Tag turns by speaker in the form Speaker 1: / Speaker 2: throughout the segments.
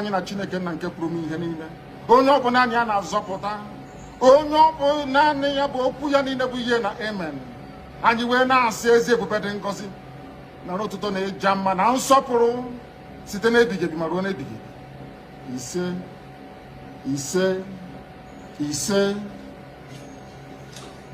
Speaker 1: anyị na Chineke nna nke pụrụ ihe niile. Onye ọ bụ naanị ya na-azọpụta. Onye ọ bụ naanị ya bụ okwu ya niile bụ ihe na amen. Anyị wee na-asị ezi ebube dị ngọzi na n'ụtụtụ na ịja mma na nsọpụrụ site n'ebighị ebi ma ruo n'ebighị ebi. Ise, ise, ise.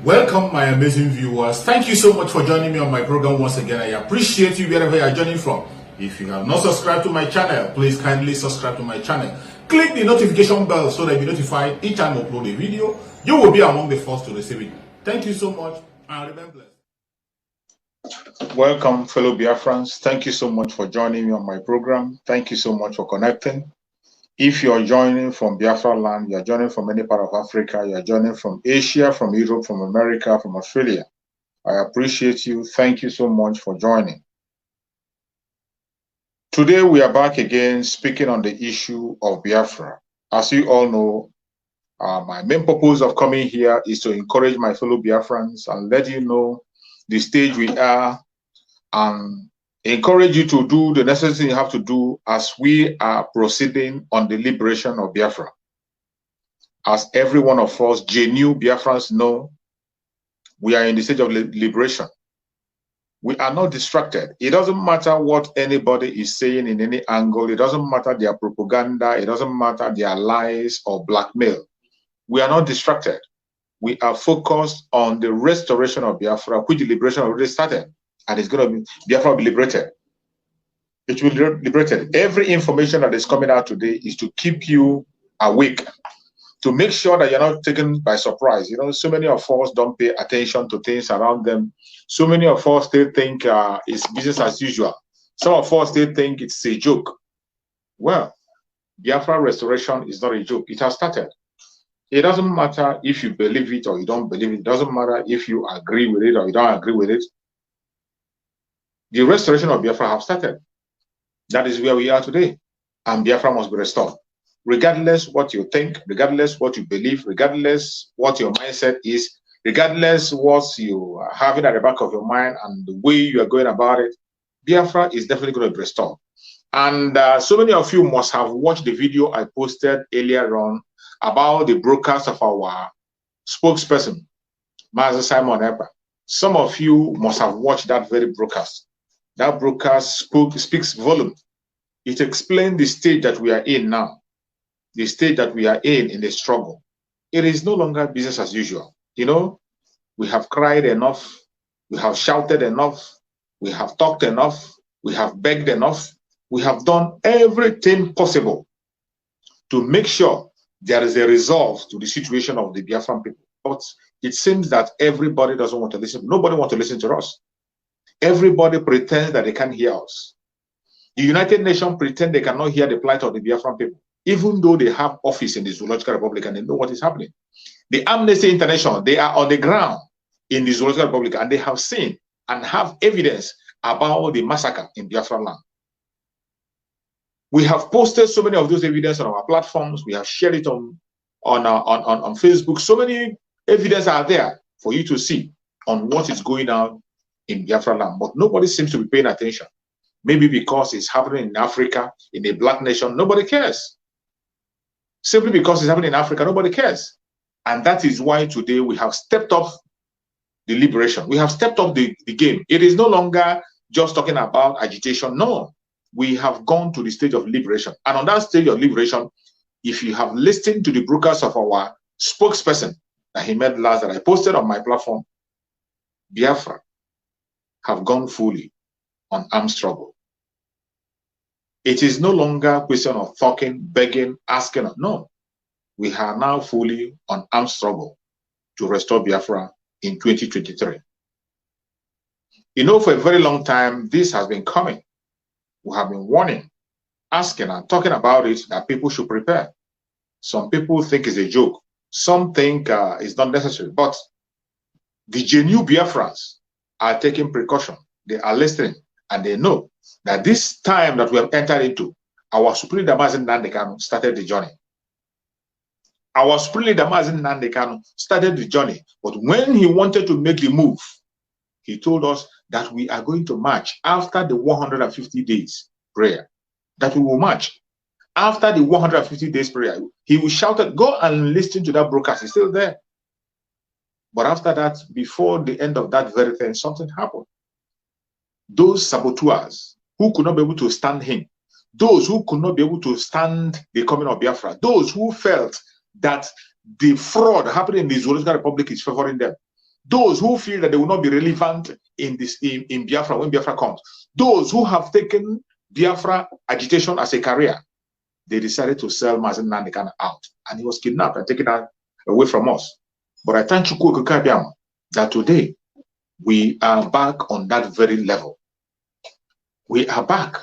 Speaker 2: Welcome, my amazing viewers. Thank you so much for joining me on my program once again. I appreciate you wherever you are joining from. If you have not subscribed to my channel, please kindly subscribe to my channel. Click the notification bell so that you'll be notified each time I upload a video. You will be among the first to receive it. Thank you so much and remain blessed. Welcome, fellow Biafrans. Thank you so much for joining me on my program. Thank you so much for connecting. If you are joining from Biafra land, you are joining from any part of Africa, you are joining from Asia, from Europe, from America, from Australia, I appreciate you. Thank you so much for joining. Today we are back again speaking on the issue of Biafra. As you all know, my main purpose of coming here is to encourage my fellow Biafrans and let you know the stage we are and encourage you to do the necessary thing you have to do as we are proceeding on the liberation of Biafra. As every one of us, genuine Biafrans know, we are in the stage of liberation. We are not distracted. It doesn't matter what anybody is saying in any angle. It doesn't matter their propaganda. It doesn't matter their lies or blackmail. We are not distracted. We are focused on the restoration of Biafra, which the liberation already started. And it's going to be, Biafra will be liberated. It will be liberated. Every information that is coming out today is to keep you awake, to make sure that you're not taken by surprise. You know, so many of us don't pay attention to things around them. So many of us still think it's business as usual. Some of us still think it's a joke. Well, Biafra restoration is not a joke. It has started. It doesn't matter if you believe it or you don't believe it. It doesn't matter if you agree with it or you don't agree with it. The restoration of Biafra have started. That is where we are today. And Biafra must be restored. Regardless what you think, regardless what you believe, regardless what your mindset is, regardless what you are having at the back of your mind and the way you are going about it, Biafra is definitely going to be restored. And so many of you must have watched the video I posted earlier on about the broadcast of our spokesperson, Master Simon Epa. Some of you must have watched that very broadcast. That broadcast speaks volume. It explained the stage that we are in now, the stage that we are in the struggle. It is no longer business as usual. You know, we have cried enough, we have shouted enough, we have talked enough, we have begged enough, we have done everything possible to make sure there is a resolve to the situation of the Biafran people. But it seems that everybody doesn't want to listen. Nobody wants to listen to us. Everybody pretends that they can't hear us. The United Nations pretend they cannot hear the plight of the Biafran people, even though they have office in the Zoological Republic and they know what is happening. The Amnesty International, they are on the ground in the Zoological Republic and they have seen and have evidence about the massacre in Biafra land. We have posted so many of those evidence on our platforms. We have shared it on Facebook. So many evidence are there for you to see on what is going on in Biafra land. But nobody seems to be paying attention. Maybe because it's happening in Africa, in a black nation, nobody cares. Simply because it's happening in Africa, nobody cares. And that is why today we have stepped up the liberation. We have stepped up the game. It is no longer just talking about agitation. No. We have gone to the stage of liberation. And on that stage of liberation, if you have listened to the broadcast of our spokesperson that he made last that I posted on my platform, Biafra have gone fully on armed struggle. It is no longer a question of talking, begging, asking. No. We are now fully on armed struggle to restore Biafra in 2023. You know, for a very long time, this has been coming. We have been warning, asking and talking about it that people should prepare. Some people think it's a joke. Some think it's not necessary. But the genuine Biafrans are taking precaution. They are listening and they know that this time that we have entered into, our Supreme Damazin Nandekano started the journey. Our Supreme Damazin Nandekano started the journey. But when he wanted to make the move, he told us that we are going to march after the 150 days prayer, that we will march. After the 150 days prayer, he will shout, go and listen to that broadcast. It's still there. But after that, before the end of that very thing, something happened. Those saboteurs who could not be able to stand him, those who could not be able to stand the coming of Biafra, those who felt that the fraud happening in the Zoological Republic is favoring them, those who feel that they will not be relevant in Biafra when Biafra comes, those who have taken Biafra agitation as a career, they decided to sell Mazen Nandekan out, and he was kidnapped and taken away from us. But I thank you that today we are back on that very level. We are back.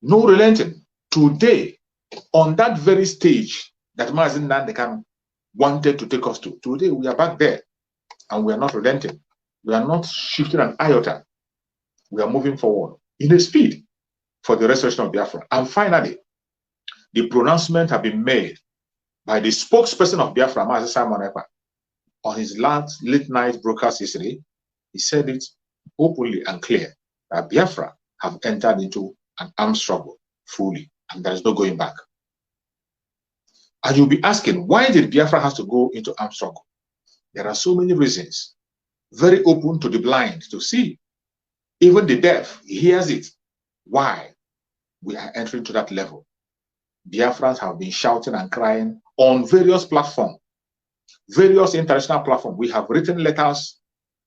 Speaker 2: No relenting. Today, on that very stage that Mazen Nandekan wanted to take us to, today we are back there, and we are not relenting. We are not shifting an iota. We are moving forward in a speed for the restoration of Biafra. And finally, the pronouncement have been made by the spokesperson of Biafra, Mazi Simon Ekpa, on his last late night broadcast yesterday. He said it openly and clear that Biafra have entered into an armed struggle fully, and there is no going back. And you'll be asking, why did Biafra have to go into armed struggle? There are so many reasons, very open to the blind to see. Even the deaf hears it. Why we are entering to that level? Biafrans have been shouting and crying on various platforms, various international platforms. We have written letters,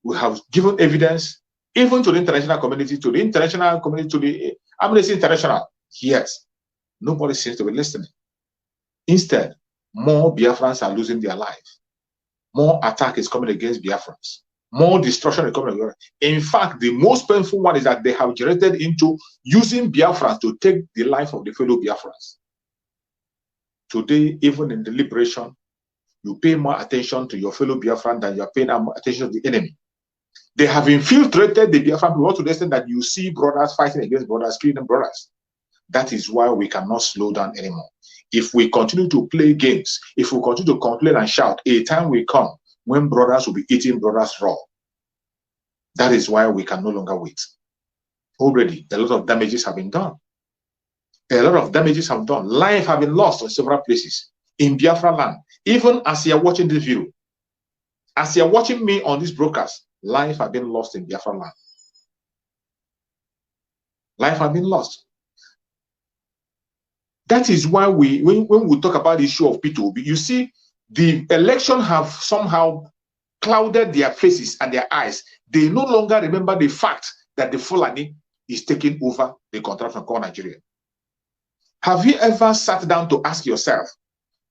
Speaker 2: we have given evidence, even to the international community, to the Amnesty International. Yes, nobody seems to be listening. Instead, more Biafrans are losing their lives. More attack is coming against Biafrans. More destruction is coming against. In fact, the most painful one is that they have generated into using Biafrans to take the life of the fellow Biafrans. Today, even in the liberation, you pay more attention to your fellow Biafran than you are paying attention to the enemy. They have infiltrated the Biafran people to the extent that you see brothers fighting against brothers, killing brothers. That is why we cannot slow down anymore. If we continue to play games, if we continue to complain and shout, a time will come when brothers will be eating brothers raw. That is why we can no longer wait. Already, a lot of damages have been done. A lot of damages have done. Life have been lost in several places in Biafra land. Even as you are watching this video, as you are watching me on this broadcast, life have been lost in Biafra land. Life have been lost. That is why when we talk about the issue of P2B, you see the election have somehow clouded their faces and their eyes. They no longer remember the fact that the Fulani is taking over the control from core Nigeria. Have you ever sat down to ask yourself,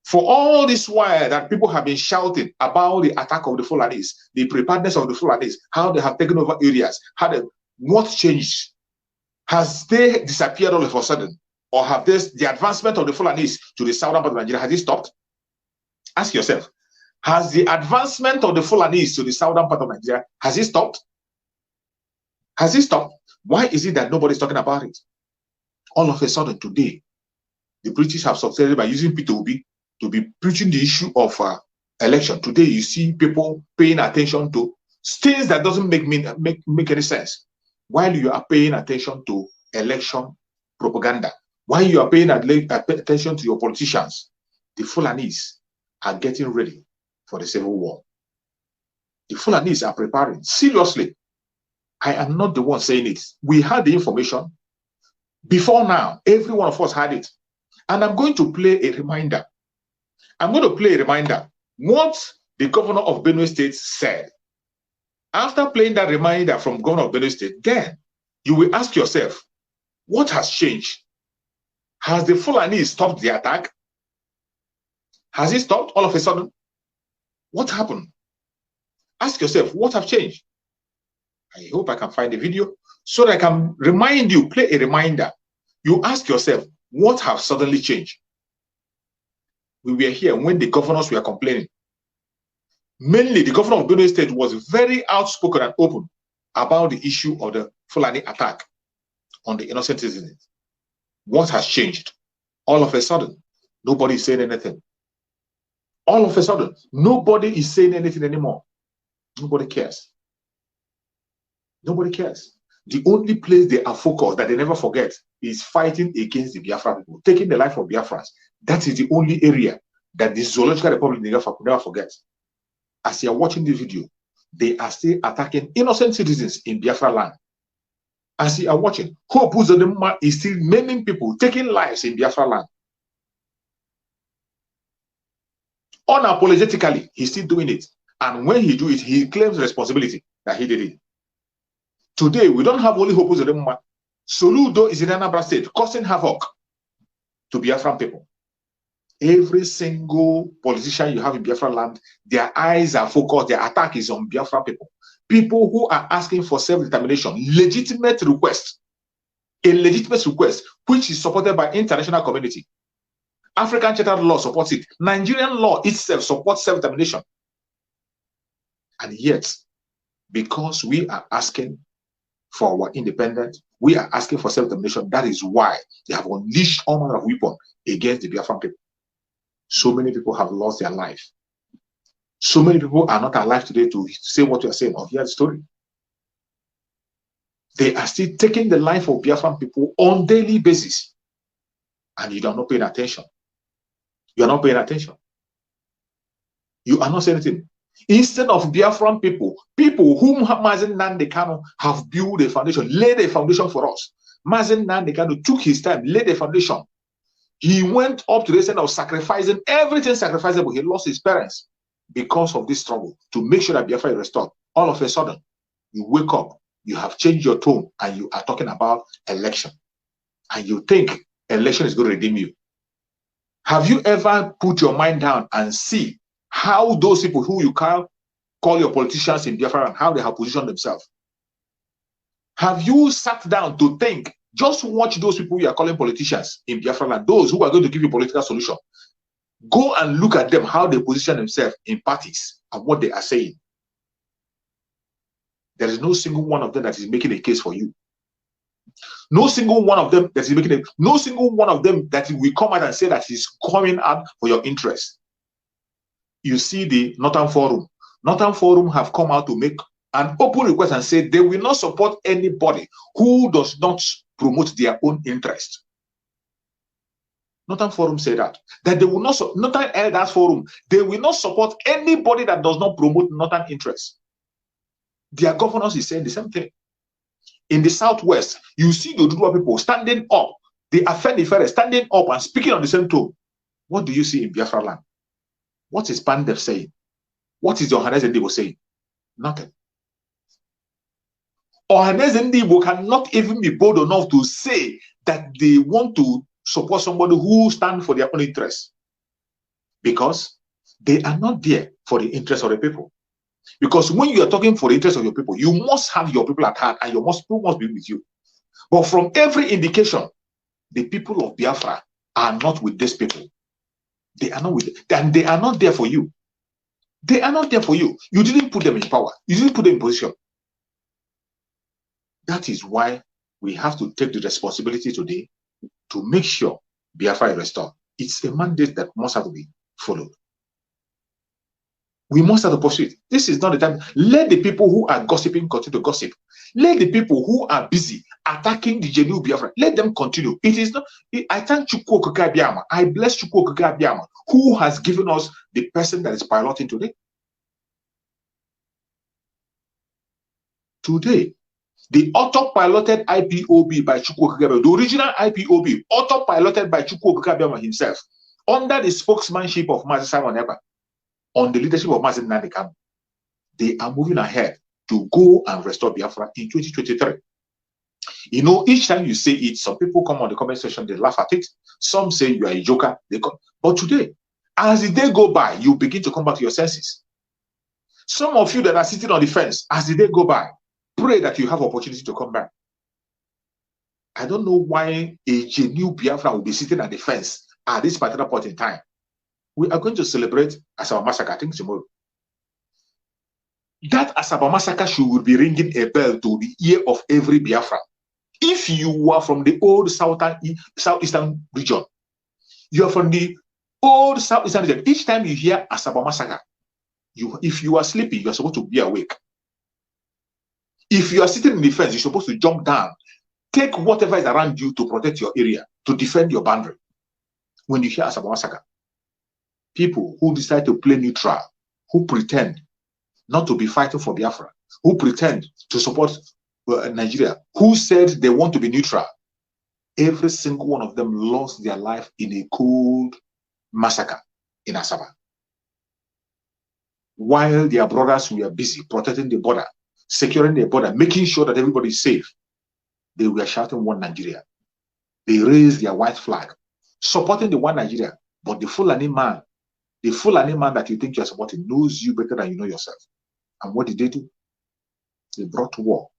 Speaker 2: for all this while that people have been shouting about the attack of the Fulanis, the preparedness of the Fulanis, how they have taken over areas, what changed? Has they disappeared all of a sudden? Or have the advancement of the Fulanis to the southern part of Nigeria, has it stopped? Ask yourself, has the advancement of the Fulanis to the southern part of Nigeria, has it stopped? Has it stopped? Why is it that nobody's talking about it? All of a sudden today, the British have succeeded by using P2B to be preaching the issue of election. Today, you see people paying attention to things that doesn't make any sense. While you are paying attention to election propaganda, while you are paying attention to your politicians, the Fulanis are getting ready for the civil war. The Fulanis are preparing. Seriously, I am not the one saying it. We had the information. Before now, every one of us had it. And I'm going to play a reminder. I'm going to play a reminder. What the governor of Benue State said. After playing that reminder from governor of Benue State, then you will ask yourself, what has changed? Has the Fulani stopped the attack? Has it stopped all of a sudden? What happened? Ask yourself, what have changed? I hope I can find a video so that I can remind you, play a reminder. You ask yourself, what have suddenly changed? We were here when the governors were complaining. Mainly, the governor of Benue State was very outspoken and open about the issue of the Fulani attack on the innocent citizens. What has changed? All of a sudden, nobody is saying anything. All of a sudden, nobody is saying anything anymore. Nobody cares. Nobody cares. The only place they are focused that they never forget is fighting against the Biafra people, taking the life of Biafrans. That is the only area that the Zoological Republic never forget. As you are watching the video, they are still attacking innocent citizens in Biafra land. As you are watching, Hope Uzodinma is still maiming people, taking lives in Biafra land. Unapologetically, he's still doing it. And when he do it, he claims responsibility that he did it. Today, we don't have only Hope Uzodinma. Soludo is in Anambra State, causing havoc to Biafran people. Every single politician you have in Biafra land, their eyes are focused, their attack is on Biafra people. People who are asking for self-determination, legitimate request, a legitimate request, which is supported by international community. African Charter law supports it. Nigerian law itself supports self-determination. And yet, because we are asking for our independence, we are asking for self-determination, that is why they have unleashed all manner of weapons against the Biafran people. So many people have lost their life. So many people are not alive today to say what you are saying or hear the story. They are still taking the life of Biafran people on a daily basis. And you are not paying attention. You are not paying attention. You are not saying anything. Instead of Biafran people, people whom Mazen Nnamdi Kanu have built a foundation, laid a foundation for us. Mazen Nnamdi Kanu took his time, laid a foundation. He went up to the extent of sacrificing everything sacrificable. He lost his parents because of this struggle to make sure that Biafra is restored. All of a sudden, you wake up, you have changed your tone, and you are talking about election. And you think election is going to redeem you. Have you ever put your mind down and see how those people who you call your politicians in Biafra and how they have positioned themselves? Have you sat down to think? Just watch those people you are calling politicians in Biafra land, those who are going to give you political solution. Go and look at them, how they position themselves in parties and what they are saying. There is no single one of them that is making a case for you. No single one of them that is making no single one of them that will come out and say that he's coming out for your interest. You see the Northern Forum. Northern Forum have come out to make an open request and say they will not support anybody who does not promote their own interest. Northern Forum say that they will not, Northern Elders Forum, they will not support anybody that does not promote Northern interest. Their governors is saying the same thing. In the Southwest, you see the Oduduwa people standing up, the Afenifere standing up and speaking on the same tone. What do you see in Biafra land? What is Pandef saying? What is the Ohanes Ndibo saying? Nothing. Ohanes Ndibo cannot even be bold enough to say that they want to support somebody who stands for their own interests, because they are not there for the interest of the people. Because when you are talking for the interest of your people, you must have your people at heart and your people must be with you. But from every indication, the people of Biafra are not with these people. They are not with them, and they are not there for you. They are not there for you. You didn't put them in power. You didn't put them in position. That is why we have to take the responsibility today to make sure Biafra is restored. It's a mandate that must have to be followed. We must have to pursue it. This is not the time. Let the people who are gossiping continue to gossip. Let the people who are busy attacking the genuine Biafra, let them continue. It is not. I thank Chukwu Okike Abiyama. I bless Chukwu Okike Abiyama, who has given us the person that is piloting today. Today, the auto-piloted IPOB by Chukwu Okike Abiyama, the original IPOB, auto-piloted by Chukwu Okike Abiyama himself, under the spokesmanship of Mazi Simon Ekpa, on the leadership of Mazi Nnamdi Kanu, they are moving ahead to go and restore Biafra in 2023. You know, each time you say it, some people come on the comment section, they laugh at it. Some say you are a joker. But today, as the day go by, you begin to come back to your senses. Some of you that are sitting on the fence, as the day go by, pray that you have opportunity to come back. I don't know why a genuine Biafra will be sitting at the fence at this particular point in time. We are going to celebrate Asaba Massacre, I think, tomorrow. That Asaba Massacre should be ringing a bell to the ear of every Biafra. If you are from the old southeastern region, you are from the old southeastern region, each time you hear Asaba Massacre, if you are sleeping, you are supposed to be awake. If you are sitting in the fence, you're supposed to jump down, take whatever is around you to protect your area, to defend your boundary. When you hear Asaba massacre, people who decide to play neutral, who pretend not to be fighting for Biafra, who pretend to support Nigeria, who said they want to be neutral, every single one of them lost their life in a cold massacre in Asaba. While their brothers were busy protecting the border, securing the border, making sure that everybody is safe, they were shouting one Nigeria. They raised their white flag, supporting the one Nigeria. But the Fulani man that you think you're supporting knows you better than you know yourself. And what did they do? They brought war.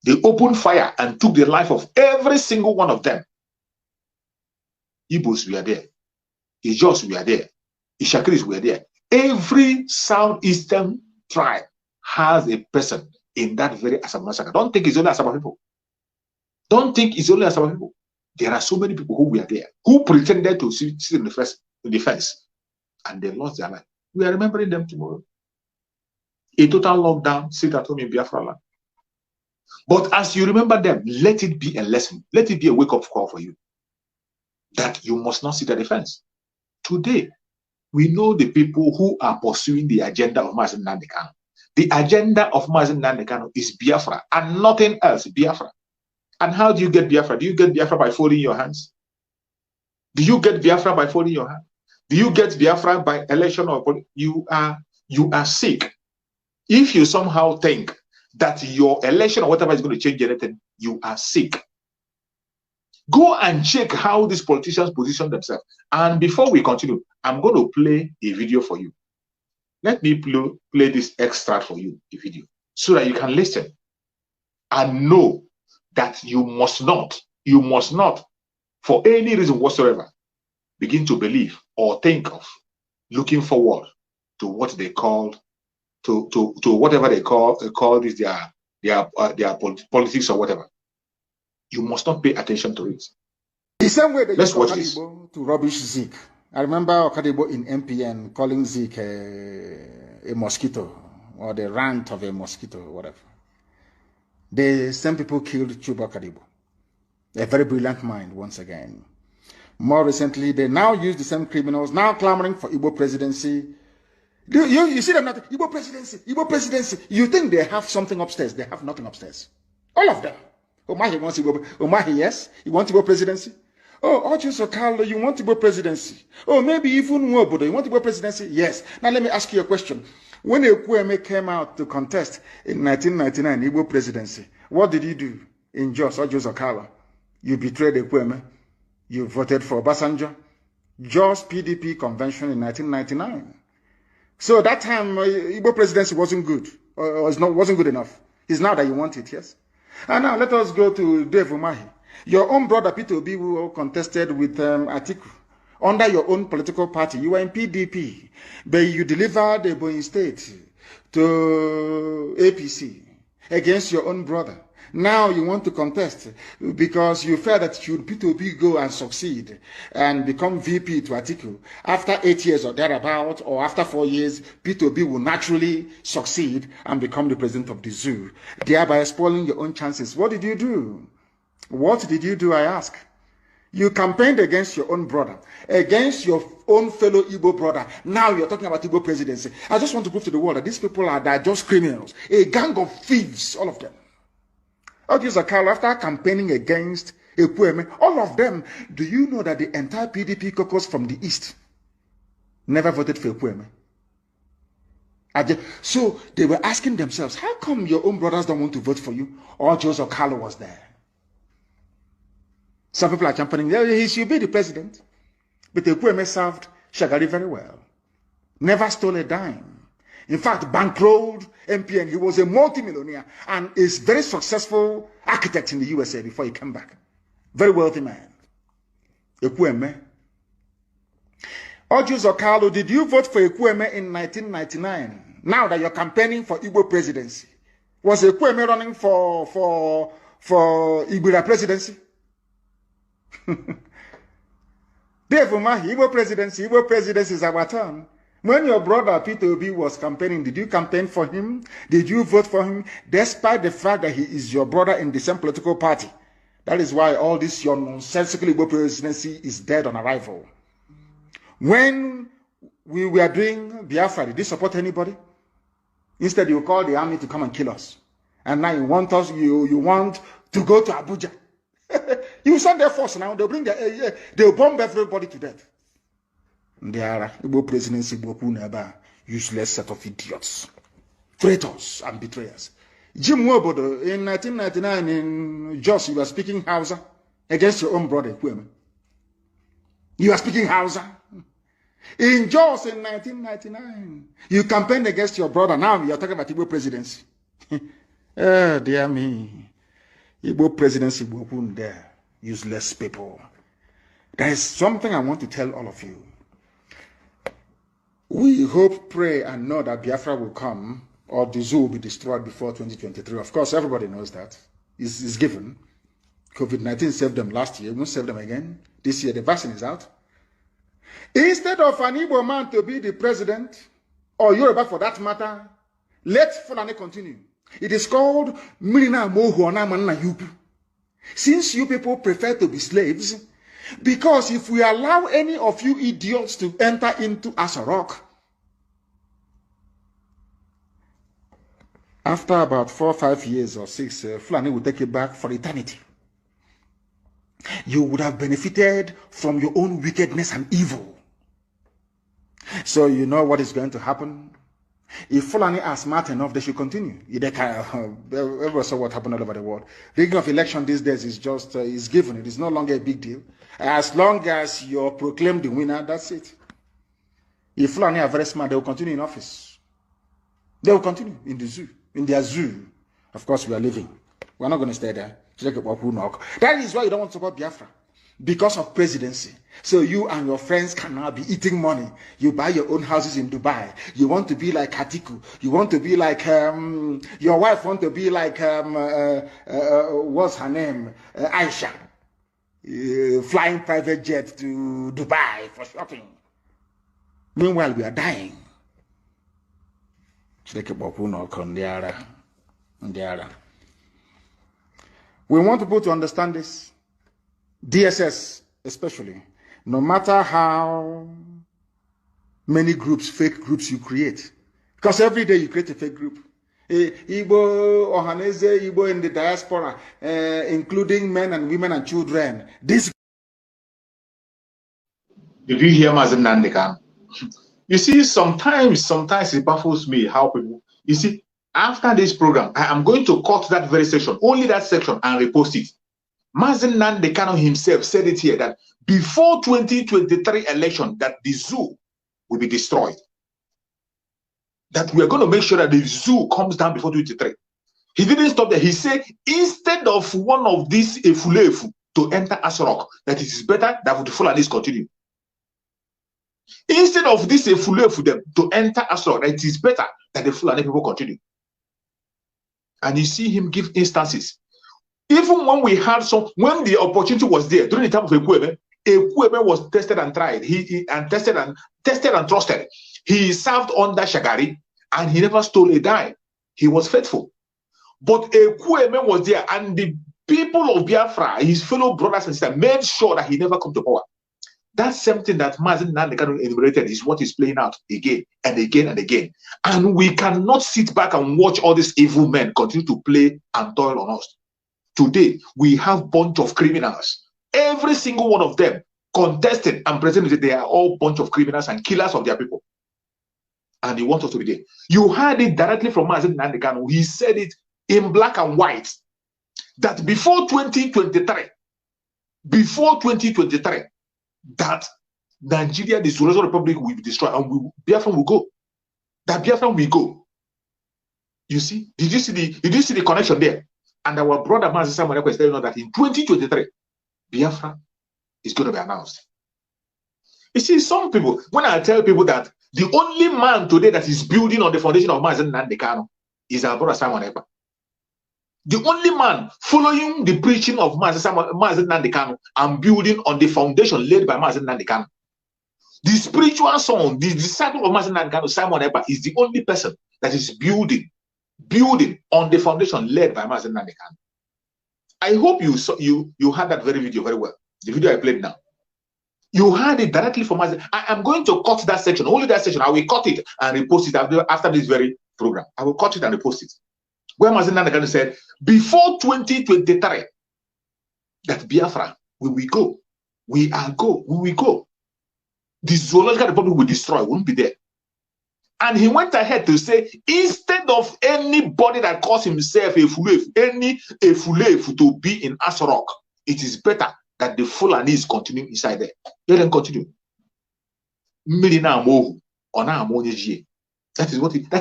Speaker 2: They opened fire and took the life of every single one of them. Igbos were there. Ijos were there. Ishakiris were there. Every southeastern tribe has a person in that very Asaba massacre. Don't think it's only Asaba people. Don't think it's only Asaba people. There are so many people who were there, who pretended to sit in the fence, and they lost their life. We are remembering them tomorrow. A total lockdown, sit at home in Biafra land. But as you remember them, let it be a lesson. Let it be a wake-up call for you that you must not sit at the fence. Today, we know the people who are pursuing the agenda of Mazi Nnamdi Kanu. The agenda of Mazi Nnamdi Kanu is Biafra and nothing else, Biafra. And how do you get Biafra? Do you get Biafra by folding your hands? Do you get Biafra by folding your hands? Do you get Biafra by election or you are sick? If you somehow think that your election or whatever is going to change anything, you are sick. Go and check how these politicians position themselves. And before we continue, I'm going to play a video for you. Let me play this extract for you, the video, so that you can listen and know that you must not, for any reason whatsoever, begin to believe or think of looking forward to what they call, to whatever they call this their politics or whatever. You must not pay attention to it.
Speaker 1: The same way they
Speaker 2: Let's
Speaker 1: use
Speaker 2: watch this.
Speaker 1: Okadibo to rubbish Zeke. I remember Okadibo in MPN calling Zeke a mosquito, or the rant of a mosquito, or whatever. The same people killed Chuba Okadibo. A very brilliant mind, once again. More recently, they now use the same criminals, now clamoring for Igbo presidency. You see them not, Igbo presidency, Igbo presidency. You think they have something upstairs. They have nothing upstairs. All of them. Omahi wants Igbo. Omahi, yes. He wants Igbo presidency. Oh, Ochiso Carlo, you want Igbo presidency. Oh, maybe even Nwobodo, you want Igbo presidency? Yes. Now let me ask you a question. When Ekwueme came out to contest in 1999 Igbo presidency, what did you do in Jos, Ochiso Carlo? You betrayed Ekwueme. You voted for Obasanjo. Jos PDP convention in 1999. So that time, Igbo presidency wasn't good. Wasn't good enough. It's now that you want it, yes? And now let us go to Dave Umahi. Your own brother Peter Obi who contested with Atiku under your own political party. You were in PDP, but you delivered Ebonyi State to APC against your own brother. Now you want to contest because you felt that should Peter Obi go and succeed and become VP to Atiku, after 8 years or thereabout, or after 4 years, Peter Obi will naturally succeed and become the president of the zoo, thereby spoiling your own chances. What did you do? What did you do, I ask? You campaigned against your own brother, against your own fellow Igbo brother. Now you're talking about Igbo presidency. I just want to prove to the world that these people are just criminals, a gang of thieves, all of them. Carlo, after campaigning against Ekwueme, all of them, do you know that the entire PDP caucus from the East never voted for Ekwueme? So they were asking themselves, how come your own brothers don't want to vote for you? Or Joseph Carlo was there. Some people are championing, he should be the president. But Ekwueme served Shagari very well. Never stole a dime. In fact, bankrolled MPN. He was a multimillionaire and is very successful architect in the USA before he came back. Very wealthy man. Ekwueme. Ojo Carlo, did you vote for Ekwueme in 1999? Now that you're campaigning for Igbo presidency, was Ekwueme running for Igbo presidency? Dave Umahi, Igbo presidency is our turn. When your brother Peter Obi was campaigning, did you campaign for him? Did you vote for him? Despite the fact that he is your brother in the same political party. That is why all this your nonsensical Igbo presidency is dead on arrival. When we were doing Biafra, did you support anybody? Instead, you call the army to come and kill us. And now you want us, you want to go to Abuja. You send their force now, they'll bring they'll bomb everybody to death. They are Igbo presidency, useless set of idiots, traitors and betrayers. Jim Wobodo, in 1999 in Jos, you were speaking Hausa against your own brother. You are speaking Hausa. In Jos in 1999, you campaigned against your brother. Now you are talking about Igbo presidency. Oh, dear me. Igbo presidency, there, useless people. There is something I want to tell all of you. We hope, pray, and know that Biafra will come, or the zoo will be destroyed before 2023. Of course, everybody knows that. It's given. COVID-19 saved them last year. We won't save them again. This year, the vaccine is out. Instead of an Igbo man to be the president, or Yoruba for that matter, let Fulani continue. It is called Mirina Mohuana Manna Yubu. Since you people prefer to be slaves, because if we allow any of you idiots to enter into Asarok, after about 4 or 5 years or 6, Fulani will take it back for eternity. You would have benefited from your own wickedness and evil. So you know what is going to happen? If Fulani are smart enough, they should continue. Everyone saw what happened all over the world. Rigging of election these days is just is given. It is no longer a big deal. As long as you're proclaimed the winner, that's it. If Fulani are very smart, they will continue in office. They will continue in the zoo, in their zoo. Of course, we are leaving. We're not going to stay there. That is why you don't want to support Biafra. Because of presidency. So you and your friends can now be eating money. You buy your own houses in Dubai. You want to be like Hatiku. You want to be like, your wife want to be like, what's her name? Aisha. Flying private jet to Dubai for shopping. Meanwhile, we are dying. We want people to understand this. DSS especially, no matter how many groups, fake groups you create, because every day you create a fake group. Igbo, Ohanese, Igbo in the diaspora, including men and women and children. This.
Speaker 2: Did you hear Mazen Nandekan? You see, sometimes it baffles me how people, you see, after this program, I am going to cut that very section, only that section, and repost it. Mazen Nandekano himself said it here that before 2023 election, that the zoo will be destroyed. That we are going to make sure that the zoo comes down before 2023. He didn't stop there. He said, instead of one of these Efulefu to enter Asarok, that it is better that the Fulanis continue. Instead of this Efulefu to enter Asarok, that it is better that the Fulani people continue. And you see him give instances. Even when we had when the opportunity was there during the time of Ekweme was tested and tried. He tested and trusted. He served under Shagari and he never stole a dime. He was faithful. But Ekweme was there, and the people of Biafra, his fellow brothers and sisters, made sure that he never come to power. That's something that Mazen Nandekano enumerated is what is playing out again and again and again. And we cannot sit back and watch all these evil men continue to play and toil on us. Today, we have a bunch of criminals. Every single one of them contested and presented, they are all a bunch of criminals and killers of their people. And they want us to be there. You heard it directly from Mazen Nandekano. He said it in black and white that before 2023, that Nigeria, the Sudan Republic, will be destroyed and Biafra will go. That Biafra will go. You see? Did you see the connection there? And our brother Mazi Samuel is telling us that in 2023, Biafra is going to be announced. You see, some people, when I tell people that the only man today that is building on the foundation of Mazen Nandekano is our brother Simon Ekpa. The only man following the preaching of Mazen Nandekano and building on the foundation laid by Mazen Nandekano. The spiritual son, the disciple of Master Nnamdi Simon Ekpa, is the only person that is building on the foundation led by Master Nnamdi Kanu. I hope you saw you had that very video very well. The video I played now. You heard it directly from Master. I am going to cut that section, only that section. I will cut it and repost it after this very program. I will cut it and repost it. Where Master Nnamdi Kanu said, before 2023, that Biafra, we will go. We will go. The zoological republic will destroy, won't be there. And he went ahead to say, instead of anybody that calls himself a Fulefu to be in Asarok, it is better that the Fulanis continue inside there. Let them continue. That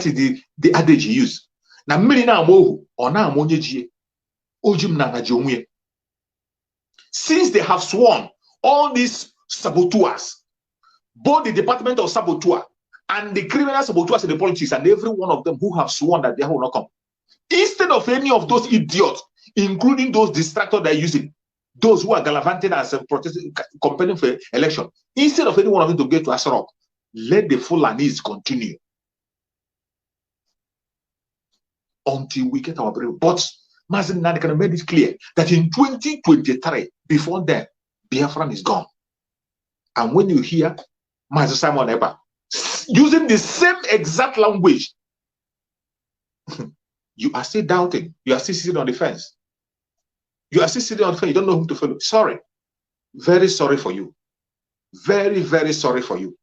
Speaker 2: is the adage he used. Now, since they have sworn, all these saboteurs, both the Department of Saboteur and the criminal saboteurs in the politics, and every one of them who have sworn that they will not come, instead of any of those idiots, including those distractors they're using, those who are gallivanting as protesting, campaigning for election, instead of any one of them to get to Asarok, let the Fulanis continue until we get our break. But Master Nnamdi Kanu made it clear that in 2023, before then, Biafra is gone. And when you hear Master Simon Ekpa using the same exact language, you are still doubting. You are still sitting on the fence. You are still sitting on the fence. You don't know whom to follow. Sorry. Very sorry for you. Very, very sorry for you.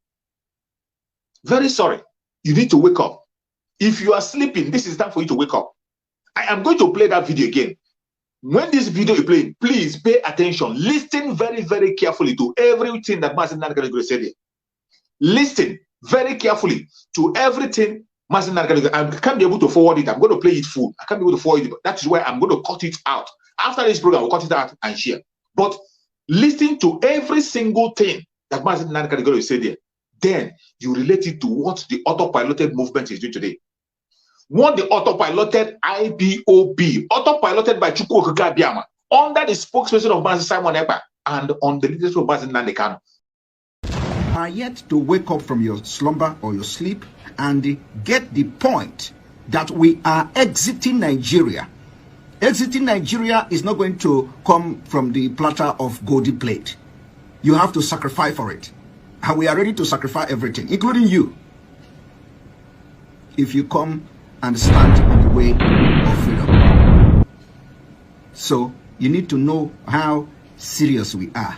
Speaker 2: Very sorry. You need to wake up. If you are sleeping, this is time for you to wake up. I am going to play that video again. When this video is playing, please pay attention. Listen very, very carefully to everything that Master Nnamdi Kanu said here. Listen very carefully to everything Master Nnamdi Kanu. I can't be able to forward it. I'm going to play it full. I can't be able to forward it. But that is why I'm going to cut it out. After this program, we'll cut it out and share. But listen to every single thing that Master Nnamdi Kanu said here. Then you relate it to what the autopiloted movement is doing today. What the autopiloted IPOB, autopiloted by Chukwu Okeke Abiama, under the spokesperson of Master Simon Ekpa and on the leadership of Master Nnamdi Kanu,
Speaker 3: are yet to wake up from your slumber or your sleep and get the point that we are exiting Nigeria. Exiting Nigeria is not going to come from the platter of golden plate. You have to sacrifice for it. And we are ready to sacrifice everything, including you, if you come and stand in the way of freedom. So you need to know how serious we are.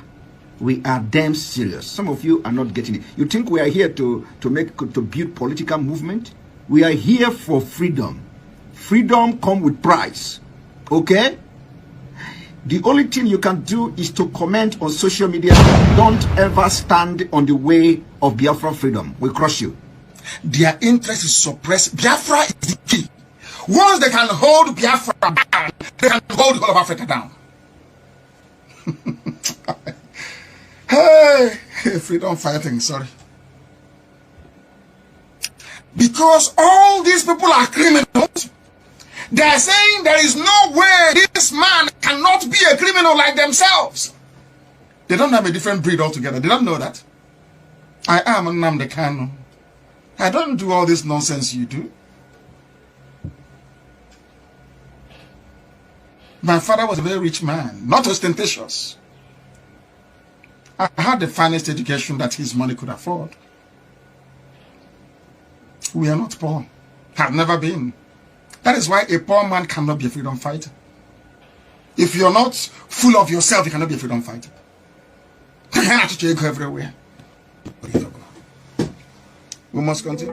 Speaker 3: We are damn serious. Some of you are not getting it. You think we are here to build political movement? We are here for freedom. Freedom comes with price. Okay? The only thing you can do is to comment on social media. Don't ever stand on the way of Biafra freedom. We'll crush you.
Speaker 1: Their interest is suppressed. Biafra is the key. Once they can hold Biafra down, they can hold the whole of Africa down. Hey, freedom fighting, sorry. Because all these people are criminals. They are saying there is no way this man cannot be a criminal like themselves. They don't have a different breed altogether. They don't know that. I am Nnamdi Kanu. I don't do all this nonsense you do. My father was a very rich man, not ostentatious. I had the finest education that his money could afford. We are not poor. Have never been. That is why a poor man cannot be a freedom fighter. If you're not full of yourself, you cannot be a freedom fighter. You go everywhere. We must continue.